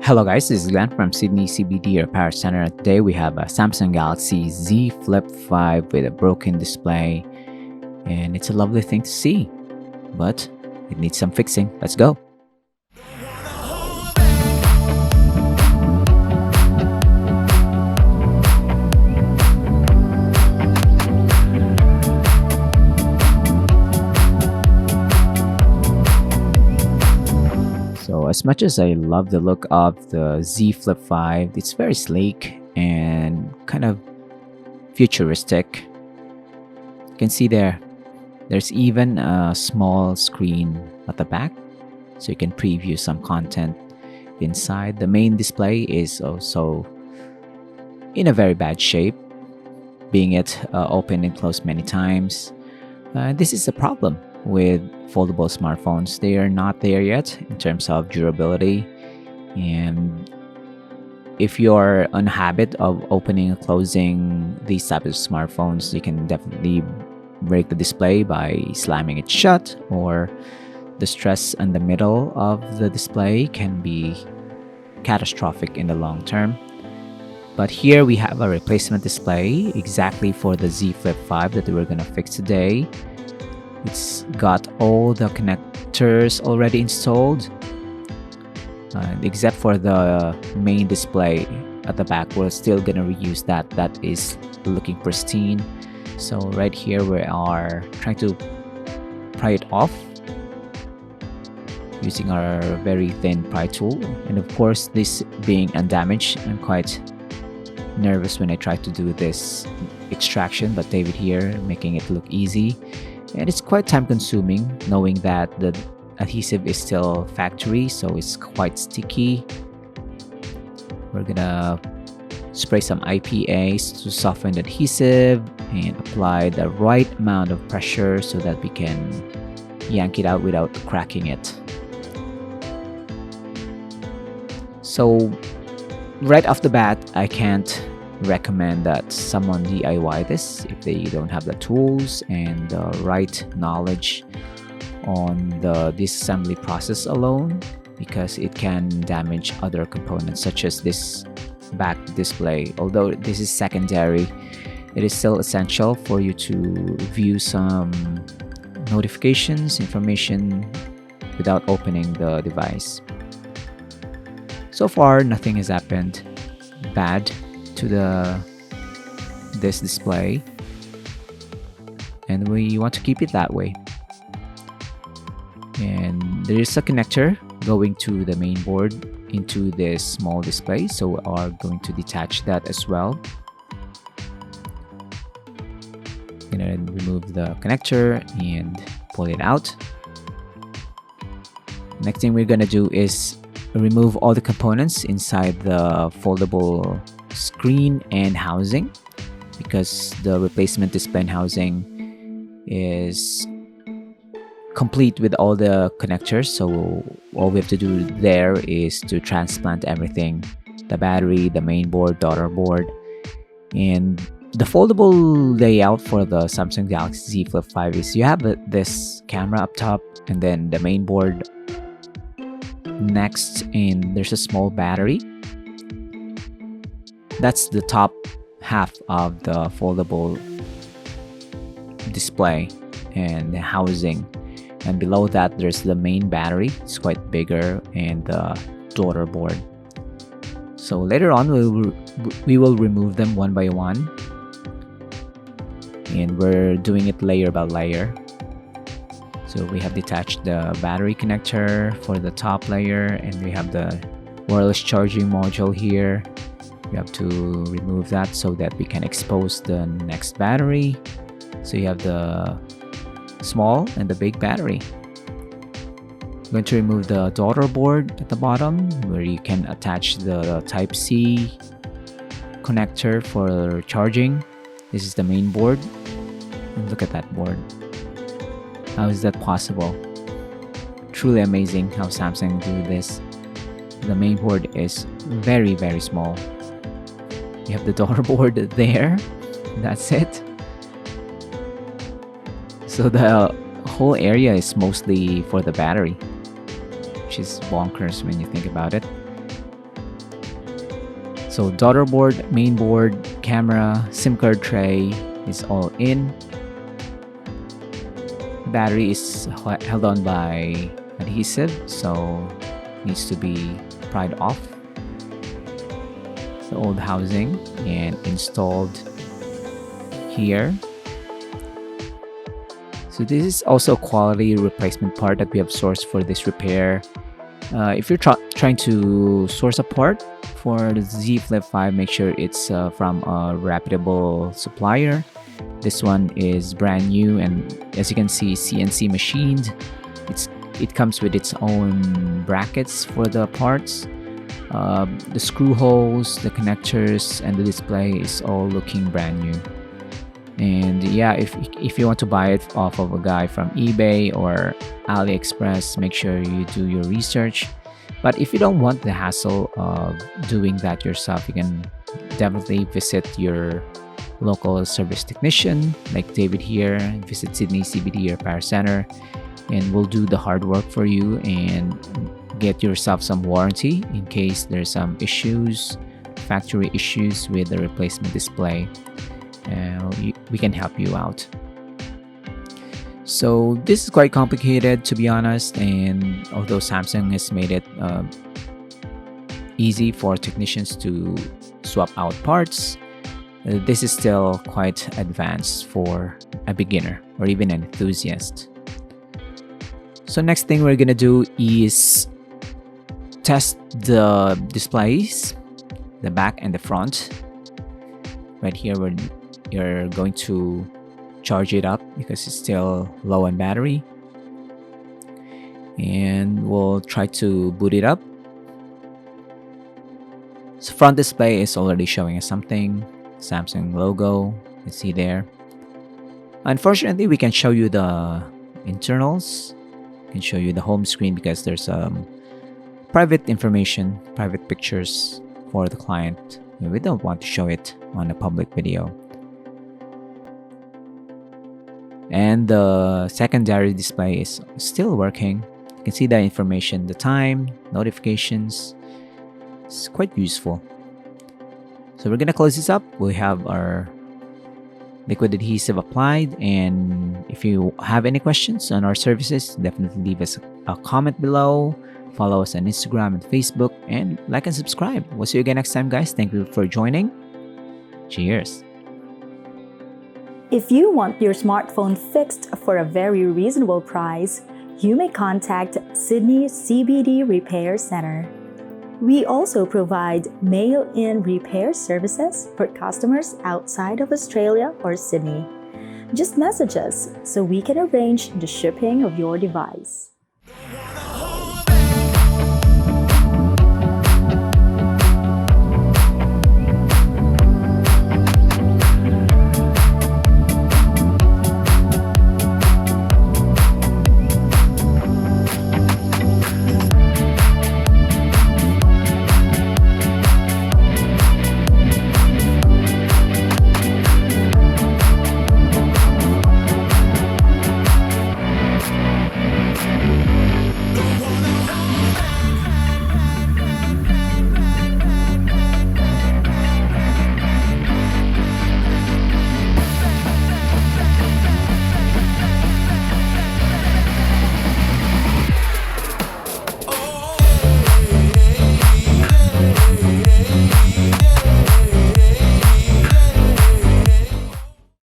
Hello guys, this is Glenn from Sydney CBD Repair Centre. Today we have a Samsung Galaxy Z Flip 5 with a broken display, and it's a lovely thing to see, but it needs some fixing. Let's go. So as much as I love the look of the Z Flip 5, it's very sleek and kind of futuristic. You can see there's even a small screen at the back, so you can preview some content inside. The main display is also in a very bad shape, being it opened and closed many times. This is a problem with foldable smartphones. They are not there yet in terms of durability, and if you're on a habit of opening and closing these types of smartphones, you can definitely break the display by slamming it shut, or the stress in the middle of the display can be catastrophic in the long term. But here we have a replacement display exactly for the Z Flip 5 that we're gonna fix today. It's got all the connectors already installed, except for the main display at the back. We're still gonna reuse that. That is looking pristine. So right here we are trying to pry it off using our very thin pry tool. And of course, this being undamaged, I'm quite nervous when I try to do this extraction, but David here making it look easy. And it's quite time consuming knowing that the adhesive is still factory, so it's quite sticky. We're gonna spray some IPAs to soften the adhesive and apply the right amount of pressure so that we can yank it out without cracking it. So right off the bat, I can't recommend that someone DIY this if they don't have the tools and the right knowledge on the disassembly process alone, because it can damage other components such as this back display. Although this is secondary, it is still essential for you to view some notifications, information without opening the device. So far, nothing has happened bad to this display, and we want to keep it that way. And there is a connector going to the main board into this small display, so we are going to detach that as well. Gonna remove the connector and pull it out. Next thing we're gonna do is remove all the components inside the foldable screen and housing, because the replacement display and housing is complete with all the connectors. So all we have to do there is to transplant everything: the battery, the main board, daughter board. And the foldable layout for the Samsung Galaxy Z Flip 5 is you have this camera up top, and then the main board next, and there's a small battery. That's the top half of the foldable display and the housing, and below that there's the main battery. It's quite bigger, and the daughter board. So later on we will remove them one by one, and we're doing it layer by layer. So we have detached the battery connector for the top layer, and we have the wireless charging module here. We have to remove that so that we can expose the next battery. So you have the small and the big battery. I'm going to remove the daughter board at the bottom, where you can attach the Type-C connector for charging. This is the main board, and look at that board. How is that possible? Truly amazing how Samsung do this. The main board is very, very small. You have the daughter board there. That's it. So the whole area is mostly for the battery, which is bonkers when you think about it. So daughter board, main board, camera, SIM card tray is all in. Battery is held on by adhesive, so needs to be pried off. The old housing and installed here. So this is also a quality replacement part that we have sourced for this repair. If you're trying to source a part for the Z Flip 5, make sure it's from a reputable supplier. This one is brand new, and as you can see, CNC machined. It comes with its own brackets for the parts. The screw holes, the connectors, and the display is all looking brand new. And yeah, if you want to buy it off of a guy from eBay or AliExpress, make sure you do your research. But if you don't want the hassle of doing that yourself, you can definitely visit your local service technician like David here. Visit Sydney CBD Repair Centre, and we'll do the hard work for you and get yourself some warranty in case there's some issues, factory issues with the replacement display. We can help you out. So this is quite complicated, to be honest, and although Samsung has made it easy for technicians to swap out parts, this is still quite advanced for a beginner or even an enthusiast. So next thing we're gonna do is test the displays, the back and the front. Right here, you're going to charge it up because it's still low on battery, and we'll try to boot it up. So front display is already showing us something, Samsung logo, you can see there. Unfortunately, we can show you the internals, I can show you the home screen because there's private information, private pictures for the client. We don't want to show it on a public video. And the secondary display is still working. You can see the information, the time, notifications. It's quite useful. So we're gonna close this up. We have our liquid adhesive applied, and if you have any questions on our services, definitely leave us a comment below. Follow us on Instagram and Facebook, and like and subscribe. We'll see you again next time, guys. Thank you for joining. Cheers. If you want your smartphone fixed for a very reasonable price, you may contact Sydney CBD Repair Centre. We also provide mail-in repair services for customers outside of Australia or Sydney. Just message us so we can arrange the shipping of your device.